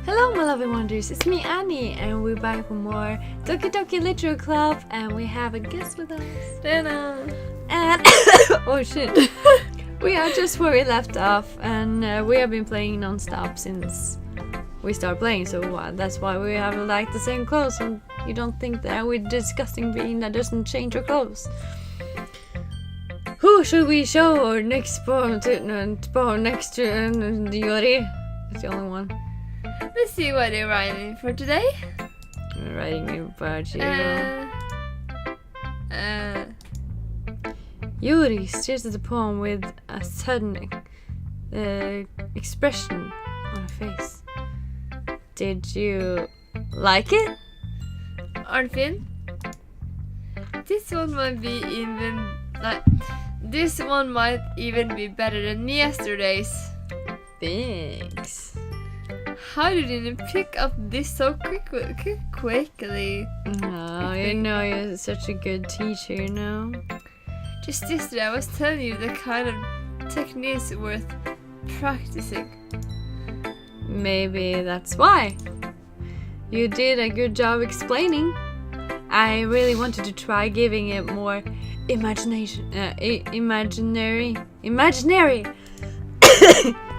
Hello my lovely wonders, it's me Annie and we're back for more Doki Doki Literature Club and we have a guest with us. Dana. And oh shit. We are just where we left off and we have been playing non-stop since we started playing, so that's why we have like the same clothes and you don't think that we're disgusting being that doesn't change our clothes. Who should we show our next poem next to Yuri? It's the only one. Let's see what they're writing for today. I'm writing about you. Yuri stares at the poem with a sudden expression on her face. Did you like it? Arnfinn, this one might even be better than yesterday's. Thanks. How did you pick up this so quickly? No, you know you're such a good teacher, you know. Just yesterday I was telling you the kind of techniques worth practicing. Maybe that's why. You did a good job explaining. I really wanted to try giving it more imaginary.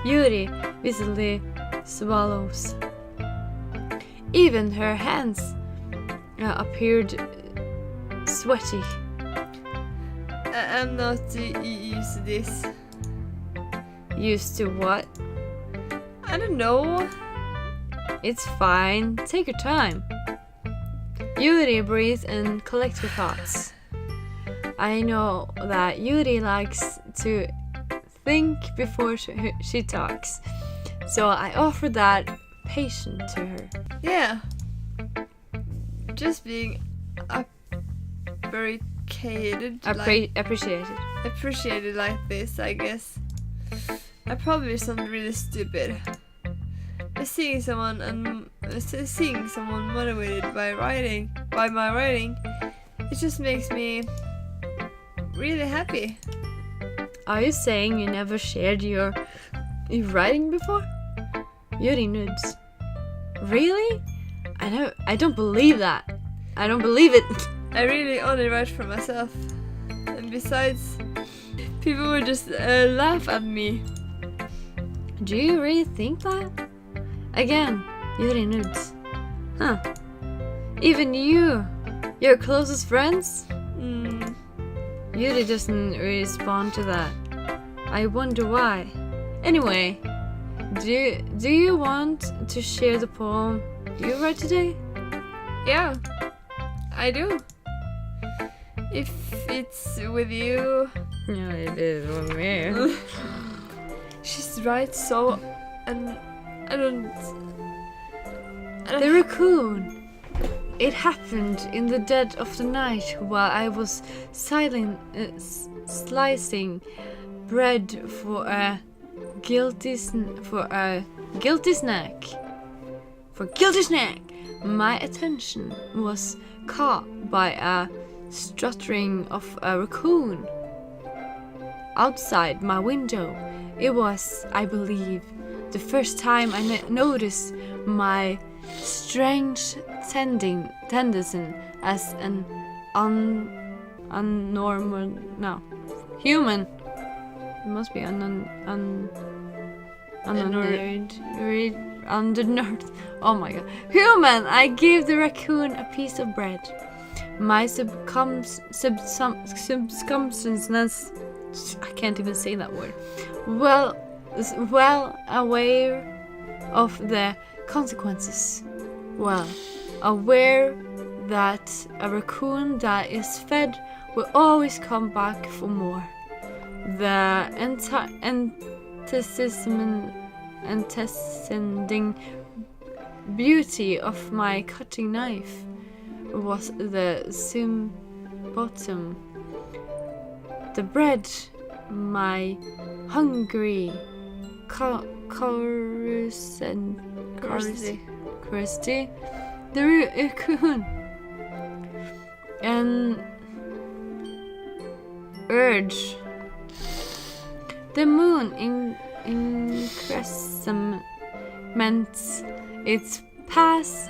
Yuri visibly swallows. Even her hands appeared sweaty. I'm not used to this. Used to what? I don't know. It's fine. Take your time. Yuri breathes and collects her thoughts. I know that Yuri likes to think before she talks, so I offer that patience to her. Yeah. Just being appreciated like this, I guess. I probably sound really stupid. Seeing someone motivated by my writing, it just makes me really happy. Are you saying you never shared your writing before? Yuri nudes. Really? I don't believe that. I don't believe it. I really only write for myself. And besides, people would just laugh at me. Do you really think that? Again, Yuri nudes. Huh. Even your closest friends? Yuri doesn't respond to that. I wonder why. Anyway, do you want to share the poem you wrote today? Yeah, I do. If it's with you. Yeah, it is with me. She's right, so and I don't. The raccoon. It happened in the dead of the night while I was slicing bread for a guilty snack. My attention was caught by a struttering of a raccoon outside my window. It was, I believe, the first time I noticed my strange tendency as an human. It must be undernourished. Oh my god. Human! I gave the raccoon a piece of bread. My subconsciousness, I can't even say that word, well aware of the consequences. Well aware that a raccoon that is fed will always come back for more. The anteceding beauty of my cutting knife was the symptom. The bread, my hungry curiosity, the raccoon, an urge. The moon in crescents It's pass.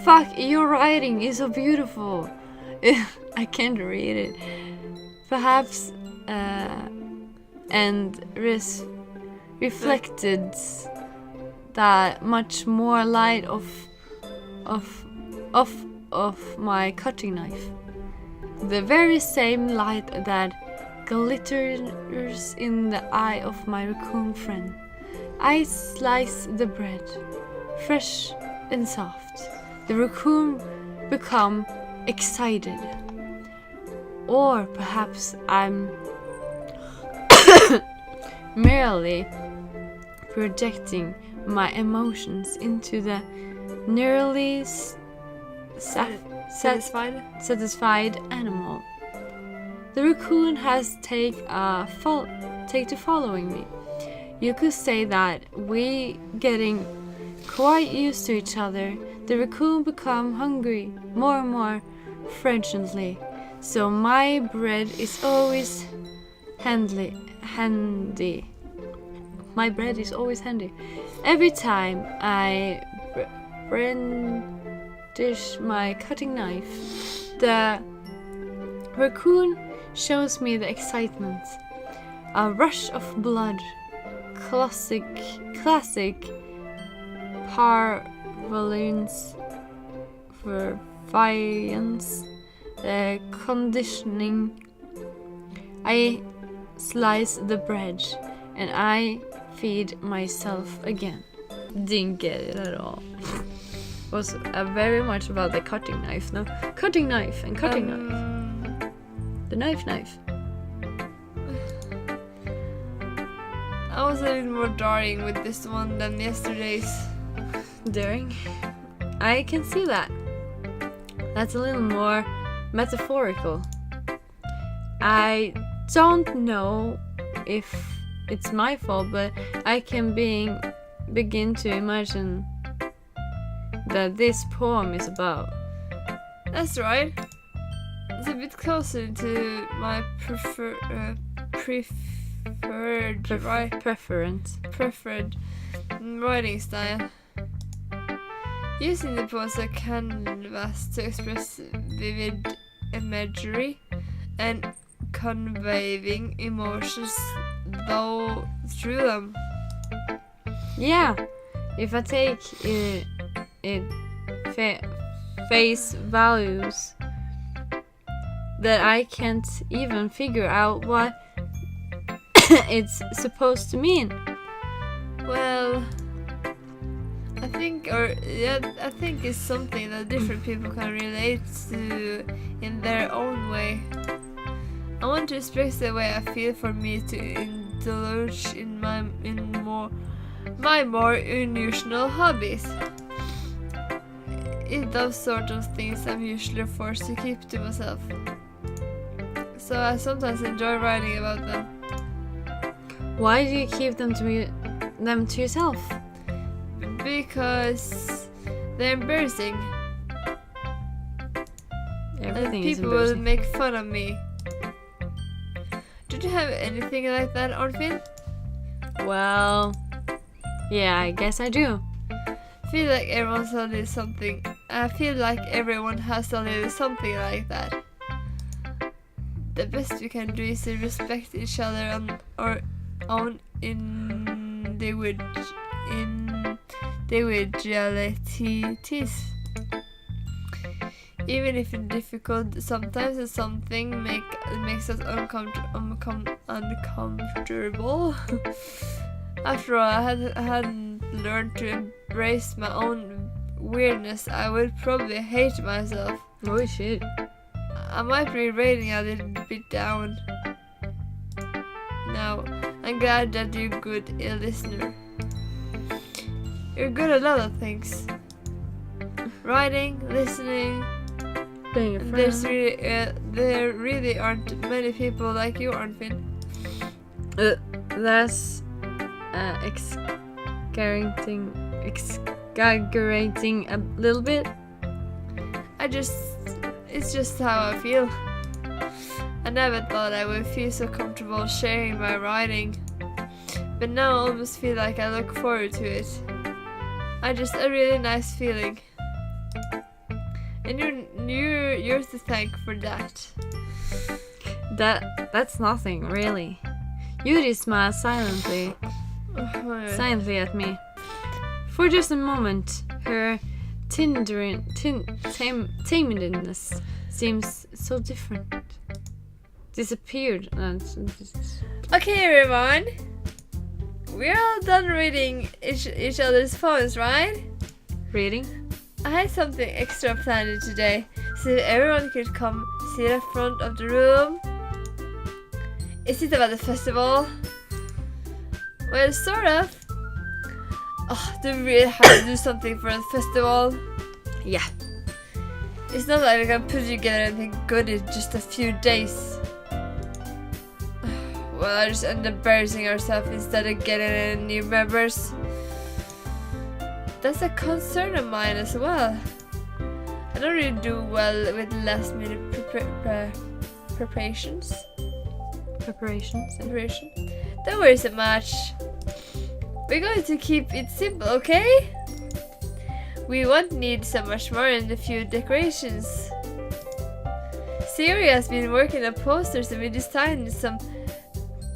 Fuck, your writing is so beautiful. I can't read it. Perhaps and reflected that much more light of my cutting knife. The very same light that glitters in the eye of my raccoon friend. I slice the bread, fresh and soft. The raccoon become excited. Or perhaps I'm merely projecting my emotions into the nearly satisfied animal. The raccoon has take to following me. You could say that we getting quite used to each other. The raccoon become hungry more and more frequently. So my bread is always handy. My bread is always handy. Every time I brandish my cutting knife, the raccoon shows me the excitement. A rush of blood. Classic parvalence for violence. Conditioning. I slice the bread and I feed myself again. Didn't get it at all. Was very much about the cutting knife. No, cutting knife and cutting knife. The knife. I was a little more daring with this one than yesterday's. Daring? I can see that. That's a little more metaphorical. I don't know if it's my fault, but I can begin to imagine that this poem is about. That's right. It's a bit closer to my preferred writing style. Using the poem as a canvas to express vivid imagery and conveying emotions through them. Yeah, if I take face values that I can't even figure out what it's supposed to mean. Well, I think it's something that different people can relate to in their own way. I want to express the way I feel for me to indulge in my more unusual hobbies. It's those sort of things I'm usually forced to keep to myself. So I sometimes enjoy writing about them. Why do you keep them to yourself? Because they're embarrassing. Everything and is people will embarrassing. make fun of me. Did you have anything like that, Arnfinn? Well, yeah, I guess I do. I feel like everyone has a little something. I feel like everyone has a little something like that. The best we can do is to respect each other on our own individualities. Even if it's difficult, sometimes it's something makes us uncomfortable. After all, I hadn't learned to embrace my own weirdness, I would probably hate myself. Oh shit. I might be rating a little bit down. Now, I'm glad that you're a good listener. You're good at a lot of things. Writing, listening. Being a friend. There really aren't many people like you, Arnfinn. That's exaggerating a little bit. It's just how I feel. I never thought I would feel so comfortable sharing my writing, but now I almost feel like I look forward to it. are just a really nice feeling. And you're yours to thank for that. That's nothing, really. Yuri smiles silently at me. For just a moment, her timidness seems so different. Disappeared. Okay, everyone. We're all done reading each other's poems, right? Reading? I had something extra planned today, so everyone could come see the front of the room. Is it about the festival? Well, sort of. Oh, do we really have to do something for the festival? Yeah. It's not like we can put together anything good in just a few days. Well, I just end up embarrassing ourselves instead of getting any new members. That's a concern of mine as well. I don't really do well with last minute preparations. Preparation. Don't worry so much. We're going to keep it simple, okay? We won't need so much more than a few decorations. Siri has been working on posters and we designed some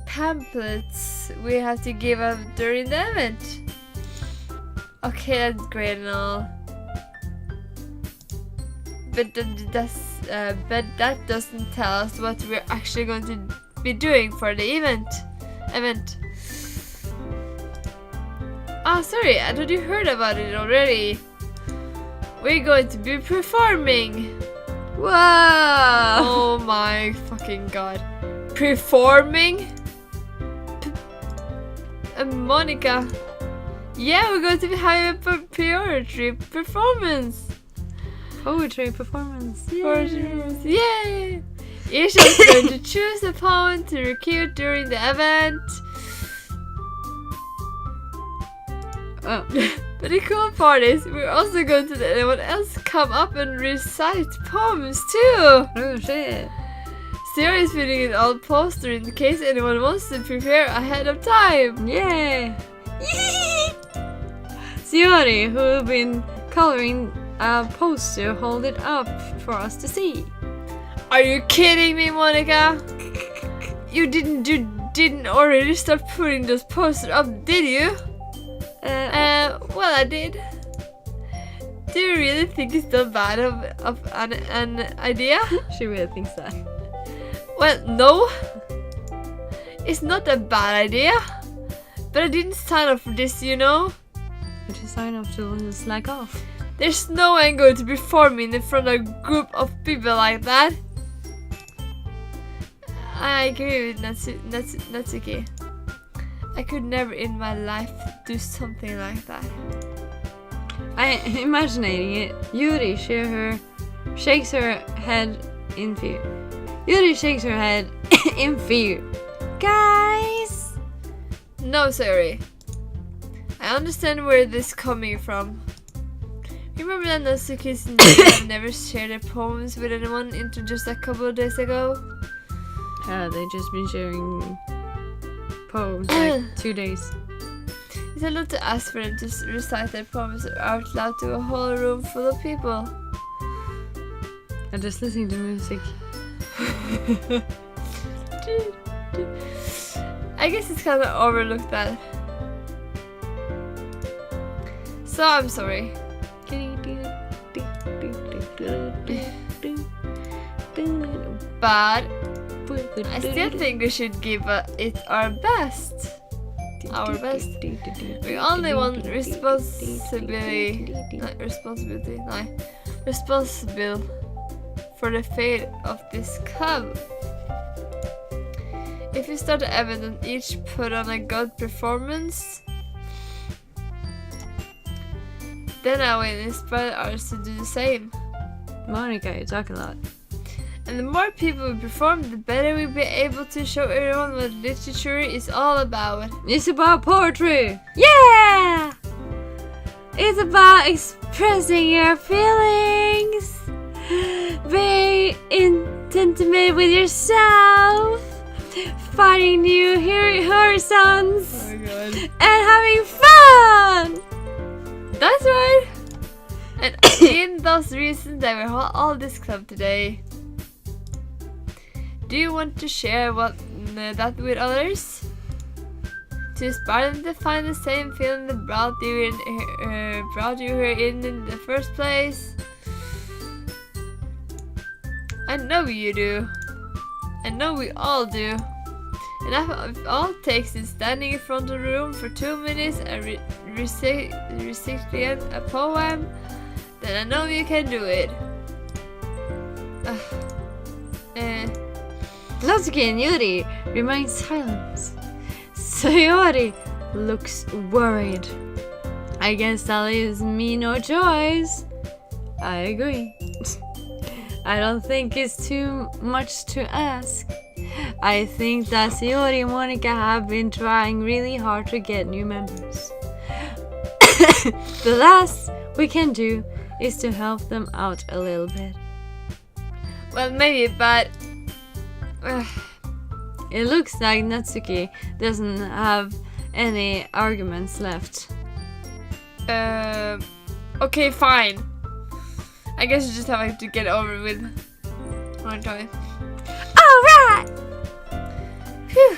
pamphlets we have to give up during the event. Okay, that's great and all. But that doesn't tell us what we're actually going to be doing for the event. Ah, sorry, I thought you heard about it already. We're going to be performing. Wow! Oh my fucking god. Performing? Monica. Yeah, we're going to be having a poetry performance. Poetry performance. Yay! Each is going to choose a poem to recite during the event. Oh. But the cool part is, we're also going to let anyone else come up and recite poems too. Oh shit. Sarah is putting it on poster in case anyone wants to prepare ahead of time. Yay! Siori, who've been coloring a poster, hold it up for us to see. Are you kidding me, Monica? You didn't already start putting those posters up, did you? Well, I did. Do you really think it's that bad of an idea? She really thinks that. Well, no. It's not a bad idea. But I didn't sign up for this, you know. I just signed up to slack off. There's no way I'm going to be performing in front of a group of people like that. I agree with Natsuki. I could never in my life do something like that. I imagining it. Yuri shakes her head in fear. Yuri shakes her head in fear. Guys! No, sorry. I understand where this is coming from. Remember that Natsuki's have never shared their poems with anyone until just a couple of days ago? They just been sharing poems like 2 days. It's a lot to ask for them to recite their poems out loud to a whole room full of people. I'm just listening to music. I guess it's kind of overlooked that. So I'm sorry. But I still think we should give it our best. Our best. We only want responsible for the fate of this club. If we start the event and each put on a good performance, then I will inspire others to do the same. Monica, you talk a lot. And the more people we perform, the better we'll be able to show everyone what literature is all about. It's about poetry! Yeah! It's about expressing your feelings, being intimate with yourself, finding new horizons, Oh my god. and having fun! That's right. And in those reasons that we're all this club today. Do you want to share that with others? To inspire them to find the same feeling that brought you here in the first place? I know you do. I know we all do. And if all it takes is standing in front of the room for 2 minutes and reciting a poem, then I know you can do it. Natsuki and Yuri remain silent. Sayori looks worried. I guess that leaves me no choice. I agree. I don't think it's too much to ask. I think that Sayori and Monica have been trying really hard to get new members. The last we can do is to help them out a little bit. Well, maybe, but... It looks like Natsuki doesn't have any arguments left. Okay, fine. I guess you just have to get over with one time. Alright! Phew.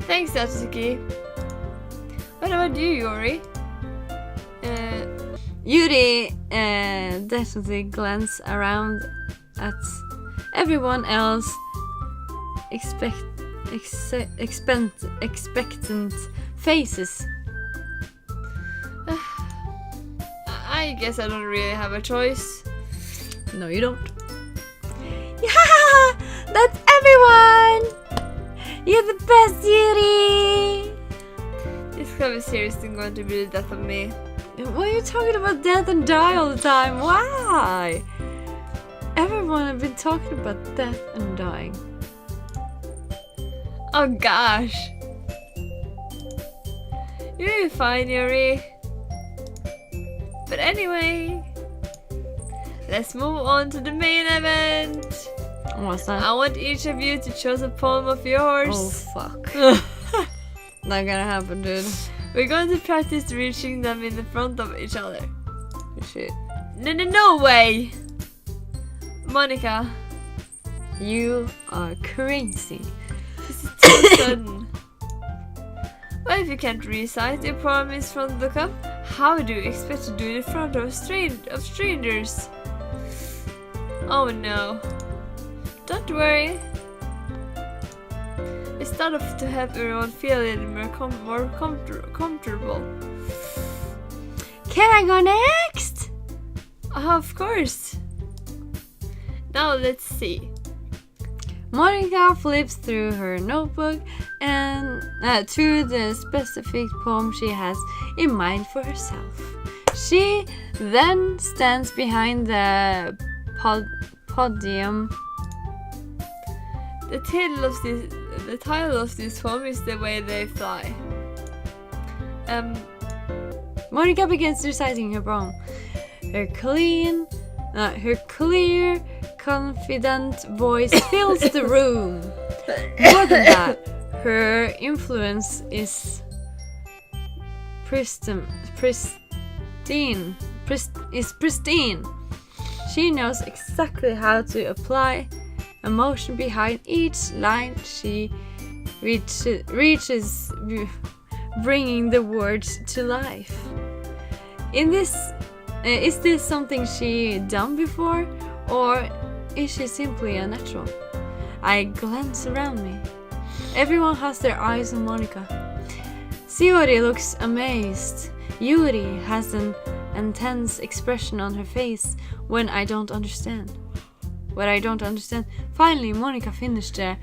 Thanks, Natsuki. What about you, Yuri? Yuri definitely glances around at everyone else expectant faces. I guess I don't really have a choice. No, you don't. Yeah, that's everyone! You're the best, Yuri! This club is seriously going to be the death of me. Why are you talking about death and die all the time? Why? Everyone have been talking about death and dying. Oh gosh. You're fine, Yuri. But anyway, let's move on to the main event. What's that? I want each of you to choose a poem of yours. Oh fuck. Not gonna happen, dude. We're going to practice reaching them in the front of each other. Shit. No way! Monica. You are crazy. This is too sudden. Well, if you can't recite your poem in front of the cup, how do you expect to do it in front of strangers? Oh no. Don't worry. We start off to help everyone feel a little more comfortable. Can I go next? Of course. Now let's see. Monica flips through her notebook and to the specific poem she has in mind for herself. She then stands behind the podium. The title of this poem is The Way They Fly. Monica begins reciting her poem. Her clear, confident voice fills the room. More than that, her influence is pristine. She knows exactly how to apply emotion behind each line she reaches, bringing the words to life. Is this something she done before, or is she simply a natural? I glance around me. Everyone has their eyes on Monica. Sayori looks amazed. Yuri has an intense expression on her face when I don't understand. Finally, Monica finished the...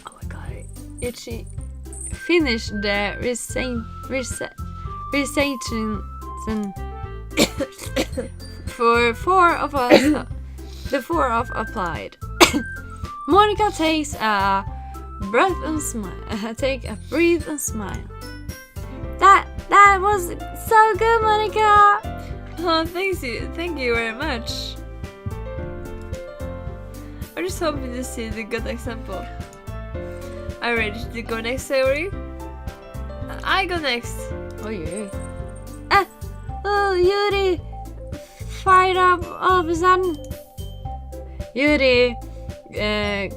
Oh my god, itchy. Finished the recitation for four of us. The four of applied. Monica takes a breath and smile. Take a breath and smile. That was so good, Monica. Oh, thank you very much. I'm just hoping to see the good example. Are you ready to go next, Sayori? I go next. Oh yeah. fired up all of a sudden? Yuri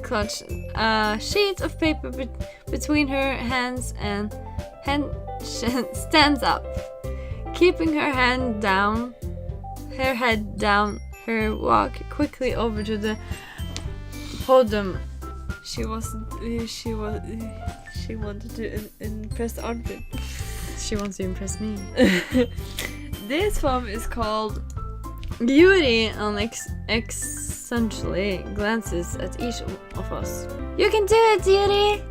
clutched a sheet of paper between her hands and stands up, keeping her head down. Her walk quickly over to the podium. She wanted to impress Arnfinn. She wants to impress me. This poem is called Yuri essentially glances at each of us. You can do it, Yuri!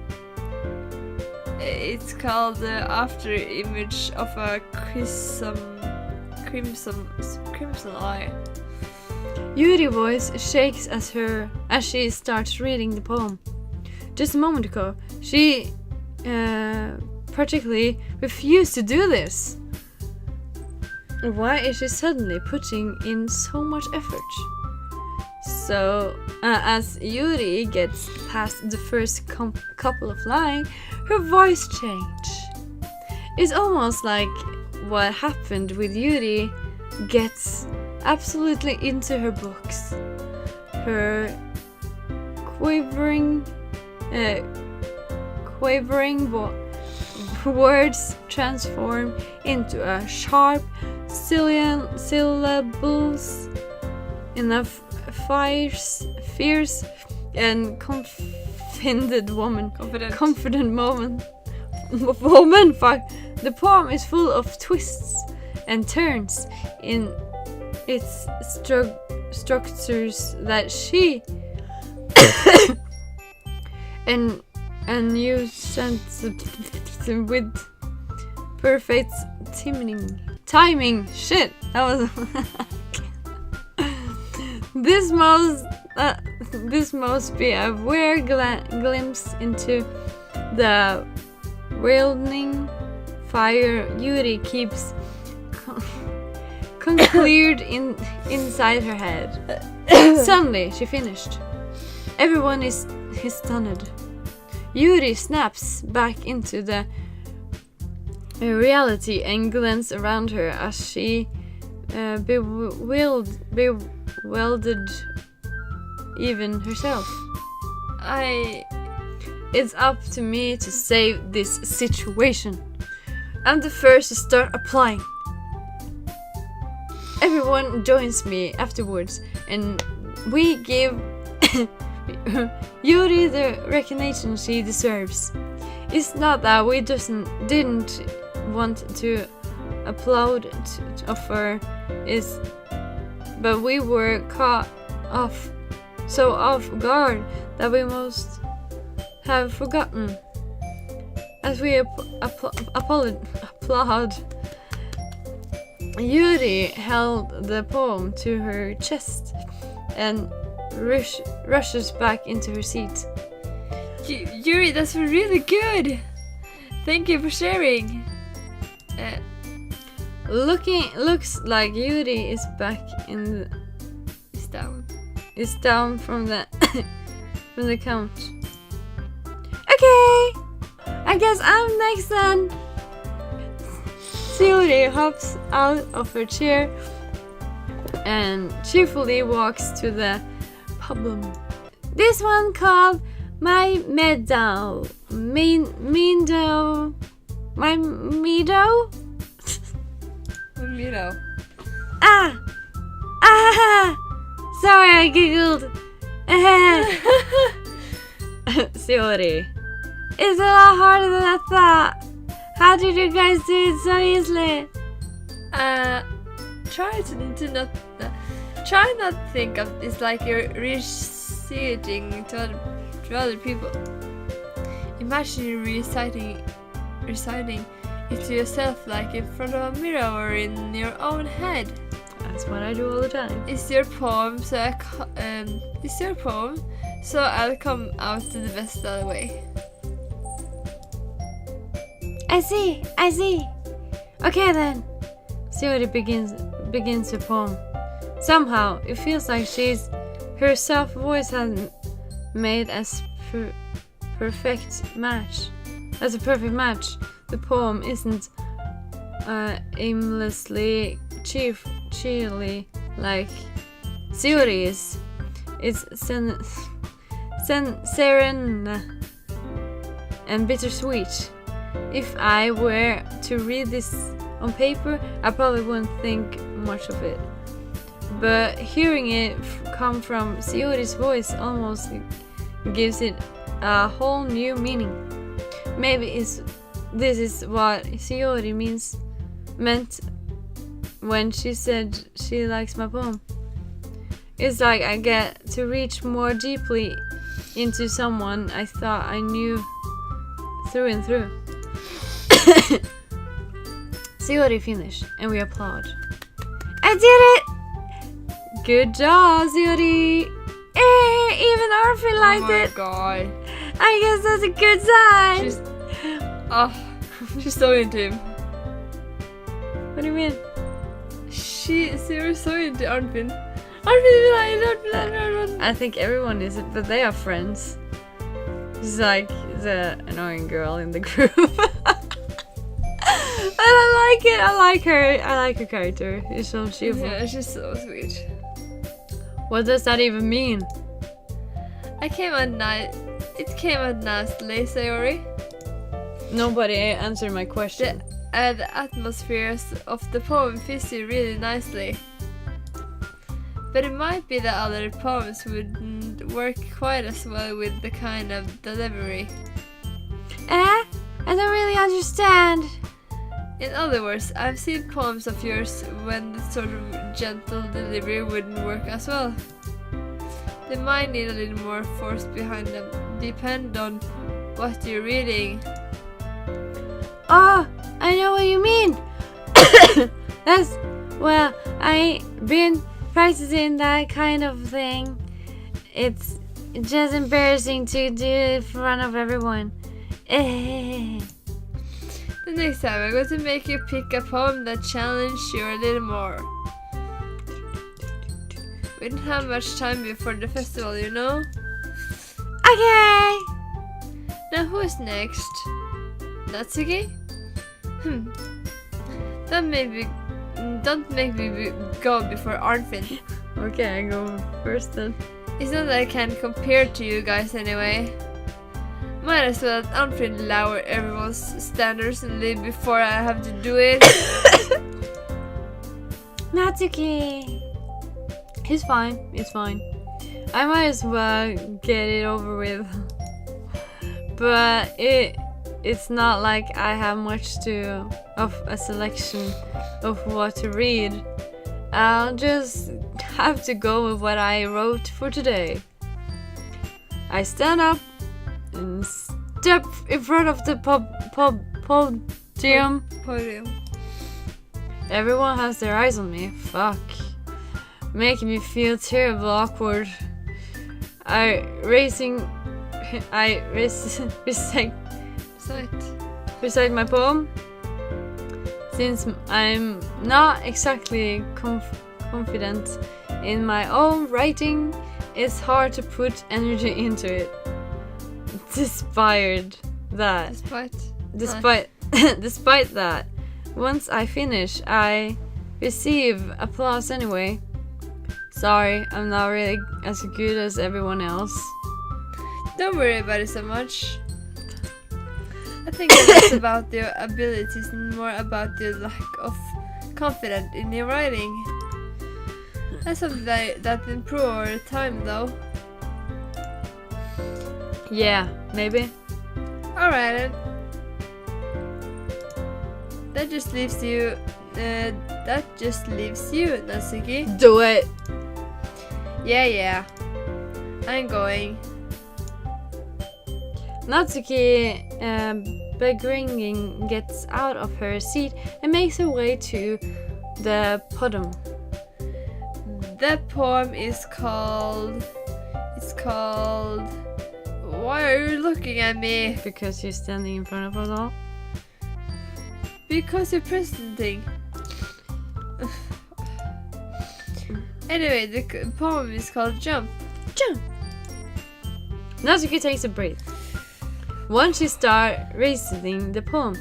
It's called the after image of a crimson eye. Yuri's voice shakes as she starts reading the poem. Just a moment ago, she particularly refused to do this. Why is she suddenly putting in so much effort? So, as Yuri gets past the first couple of lines, her voice changes. It's almost like what happened with Yuri gets absolutely into her books. Her quavering words transform into a sharp syllables in a fierce and confident woman. Confident woman. Fuck. The poem is full of twists and turns in its structures that she and you sense with perfect timing. Shit, that was this must be a rare glimpse into the whirling fire Yuri keeps concluded inside her head. Suddenly, she finished. Everyone is stunned. Yuri snaps back into the reality and glances around her as she bewildered even herself. It's up to me to save this situation. I'm the first to start applying. Everyone joins me afterwards, and we give Yuri the recognition she deserves. It's not that we didn't want to applaud her, but we were caught so off guard that we must have forgotten. As we applaud, Yuri held the poem to her chest and rushes back into her seat. Yuri, that's really good. Thank you for sharing. Looks like Yuri is back in. Is down from the from the couch. Okay, I guess I'm next then. Yuri hops out of her chair and cheerfully walks to the podium. This one called My Meadow. My meadow. Ah! Sorry, I giggled. Yuri. It's a lot harder than I thought. How did you guys do it so easily? Try not to think of it's like you're reciting to other people. Imagine you reciting it to yourself, like in front of a mirror or in your own head. That's what I do all the time. It's your poem, so I'll come out to the best other way. I see. Okay then. Yuri begins her poem. Somehow, it feels like her soft voice has made as perfect match. As a perfect match, the poem isn't aimlessly cheerily like Sayori is. It's serene and bittersweet. If I were to read this on paper, I probably wouldn't think much of it. But hearing it come from Sayori's voice almost gives it a whole new meaning. Maybe this is what Sayori meant when she said she likes my poem. It's like I get to reach more deeply into someone I thought I knew through and through. Sayori finished, and we applaud. I did it! Good job, Sayori! Even Arfin liked it! Oh my god. I guess that's a good sign! She's so into him. What do you mean? Sayori's so into Arfin. I think everyone is, but they are friends. She's like the annoying girl in the group. And I like it. I like her. I like her character. She's so cheerful. Yeah, she's so sweet. What does that even mean? It came out nicely, Sayori. Nobody answered my question. The atmospheres of the poem fits you really nicely. But it might be that other poems wouldn't work quite as well with the kind of delivery. I don't really understand. In other words, I've seen poems of yours when the sort of gentle delivery wouldn't work as well. They might need a little more force behind them, depend on what you're reading. Oh, I know what you mean. Well, I've been practicing that kind of thing. It's just embarrassing to do it in front of everyone. The next time I'm going to make you pick a poem that challenges you a little more. We don't have much time before the festival, you know? Okay! Now who's next? Natsuki? Don't make me go before Arnfinn. Okay, I go first then. It's not that I can compare to you guys anyway. Might as well let Arnfinn lower everyone's standards and leave before I have to do it. Natsuki! It's fine, it's fine. I might as well get it over with. But it's not like I have much of a selection of what to read. I'll just have to go with what I wrote for today. I stand up and step in front of the podium. Everyone has their eyes on me. Fuck. Making me feel terrible awkward. I recite my poem. Since I'm not exactly confident in my own writing, it's hard to put energy into it. Despite that, once I finish, I receive applause anyway. Sorry, I'm not really as good as everyone else. Don't worry about it so much. I think it's less about your abilities and more about your lack of confidence in your writing. That's something that improves over time, though. Yeah, maybe. Alright then. That just leaves you, Natsuki. Do it! Yeah. I'm going. Natsuki, begrudgingly gets out of her seat and makes her way to the podium. The poem is called... Why are you looking at me? Because you're standing in front of us all. Because you're presenting. Anyway, the poem is called Jump. Jump! Natsuki takes a breath. Once she starts reciting the poem,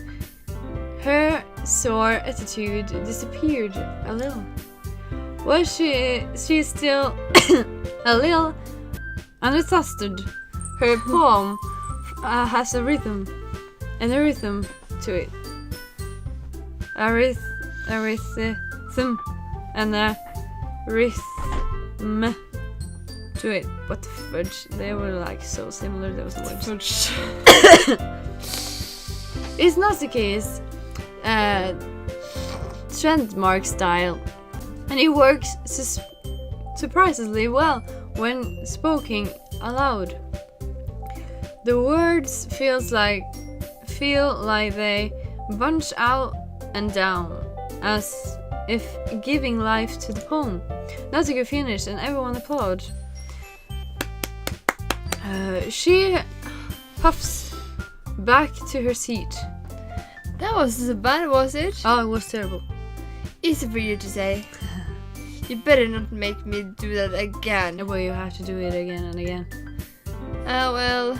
her sore attitude disappeared a little. Well, she's still a little underdusted. Her poem has a rhythm to it. A rhythm and a rhythm to it. What the fudge? They were like so similar, those words. It's not the case. Trademark style, and it works surprisingly well when spoken aloud. The words feel like they bunch out and down, as if giving life to the poem. That's a good finish, and everyone applaud. She puffs back to her seat. That wasn't so bad, was it? Oh, it was terrible. Easy for you to say. You better not make me do that again. Well, you have to do it again and again. Well,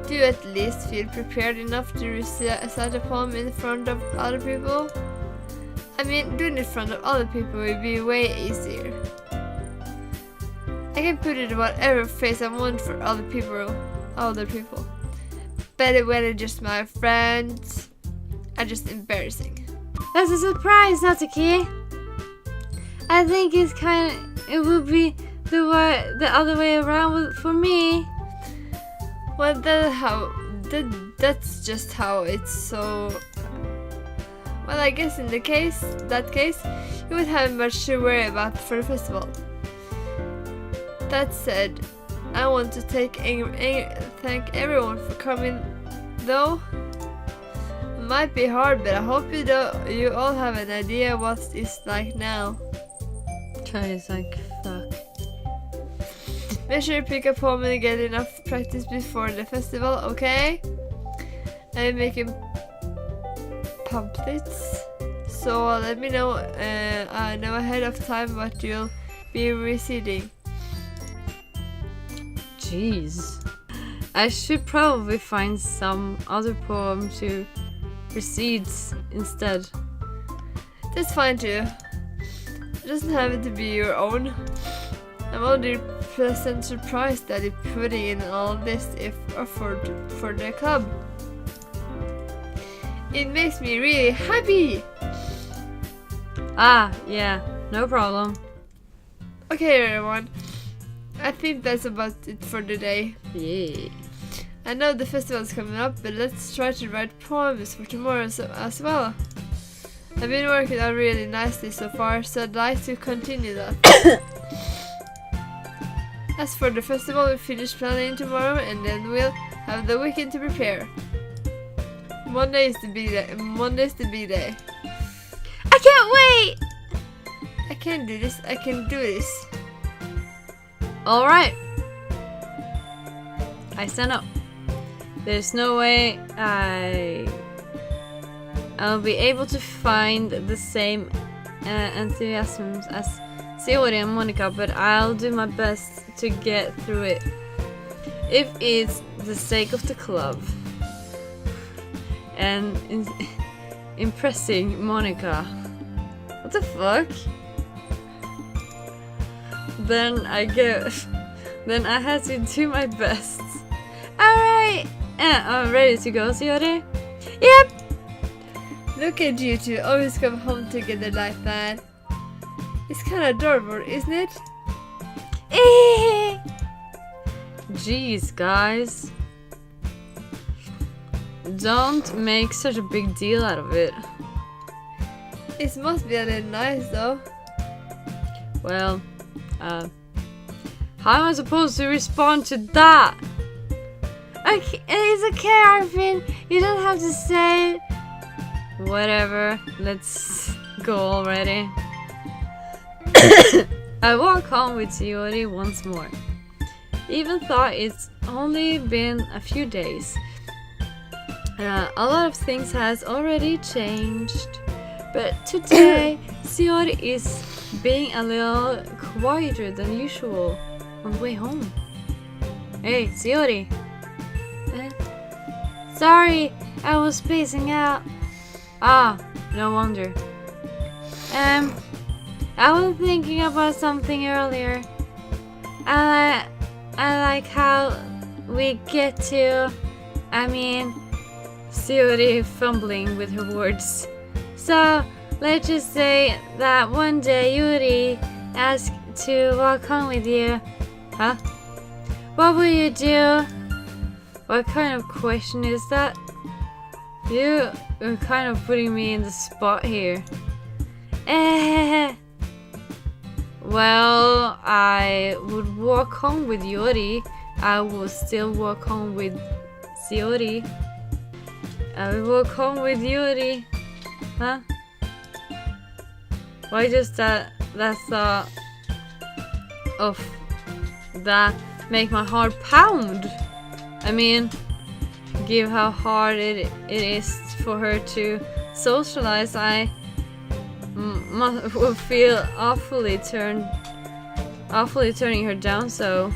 do you at least feel prepared enough to recite a poem in front of other people? I mean, doing it in front of other people will be way easier. I can put it whatever face I want for other people. But when it's just my friends, are just embarrassing. That's a surprise, Natsuki. I think it will be the other way around for me. Well, that's just how it's so. Well, I guess in that case, you would have much to worry about for the festival. That said, I want to thank everyone for coming, though. It might be hard, but I hope you all have an idea what it's like now. It's like, fuck. Make sure you pick a poem and get enough practice before the festival, okay? I'm making pamphlets, so let me know ahead of time what you'll be reciting. Jeez. I should probably find some other poem to recite instead. That's fine too. It doesn't have to be your own. I'm only pleasant surprised that you're putting in all this effort for the club. It makes me really happy! Yeah, no problem. Okay everyone, I think that's about it for today. Yeah. I know the festival is coming up, but let's try to write poems for tomorrow as well. I've been working out really nicely so far, so I'd like to continue that. As for the festival, we'll finish planning tomorrow and then we'll have the weekend to prepare. Monday is the big day. I can't wait! I can do this. Alright. I stand up. There's no way I'll be able to find the same enthusiasm as Sayori and Monica, but I'll do my best to get through it. If it's the sake of the club and impressing Monica. What the fuck? Then I have to do my best. Alright! I'm ready to go, Sayori? Yep! Look at you two, always come home together like that. It's kinda adorable, isn't it? Jeez, guys. Don't make such a big deal out of it. It must be a little nice though. Well, how am I supposed to respond to that? Okay, it's okay, Arvin. You don't have to say it. Whatever, let's go already. I walk home with Sayori once more. Even though it's only been a few days. A lot of things has already changed. But today, Sayori is being a little quieter than usual on the way home. Hey, Sayori. Sorry, I was spacing out. No wonder. I was thinking about something earlier. I like how we get to, Sayori fumbling with her words. So, let's just say that one day Yuri asked to walk home with you. Huh? What will you do? What kind of question is that? You are kind of putting me in the spot here. Well, I would walk home with Yuri. I would still walk home with Sayori. I would walk home with Yuri. Huh? Why just that thought of that make my heart pound? Give how hard it is for her to socialize, I would feel awfully turning her down. So,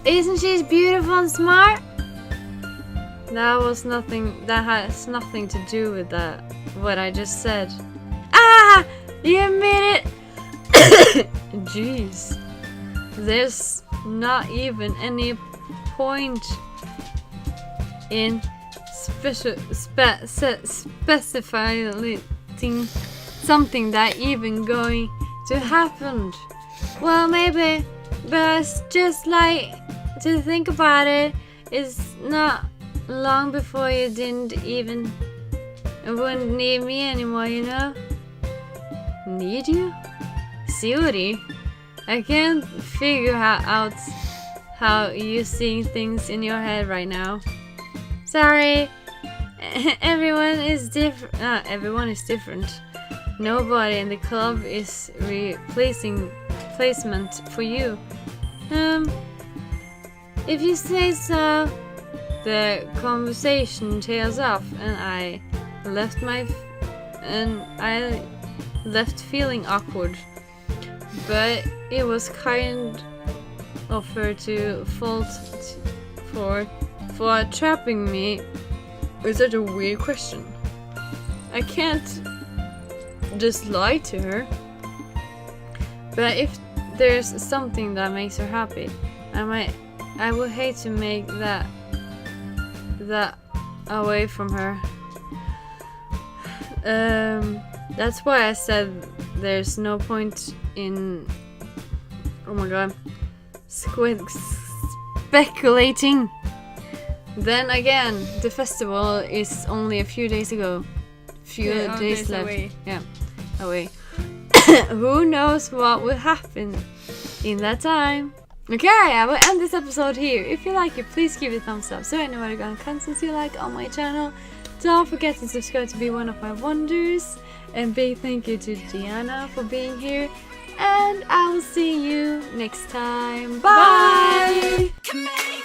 isn't she beautiful and smart? That has nothing to do with that. What I just said. Ah, you admit it. Jeez, there's not even any point in specifying something that even going to happen. Well, maybe, but it's just like to think about it. It's not long before you wouldn't need me anymore, you know? Need you? Sayori? I can't figure out how you're seeing things in your head right now. Sorry, everyone is different. Everyone is different. Nobody in the club is replacement for you. If you say so. The conversation tails off, and I left feeling awkward. But it was kind of her to fault for trapping me with such a weird question. I can't just lie to her. But if there's something that makes her happy, I would hate to make that away from her. That's why I said there's no point in speculating. Then again, the festival is only a few days ago. Few days left. Away. Yeah, away. Who knows what will happen in that time? Okay, I will end this episode here. If you like it, please give it a thumbs up so I know what kind of content you like on my channel. Don't forget to subscribe to be one of my wonders. And big thank you to Diana for being here. And I will see you next time. Bye! Bye.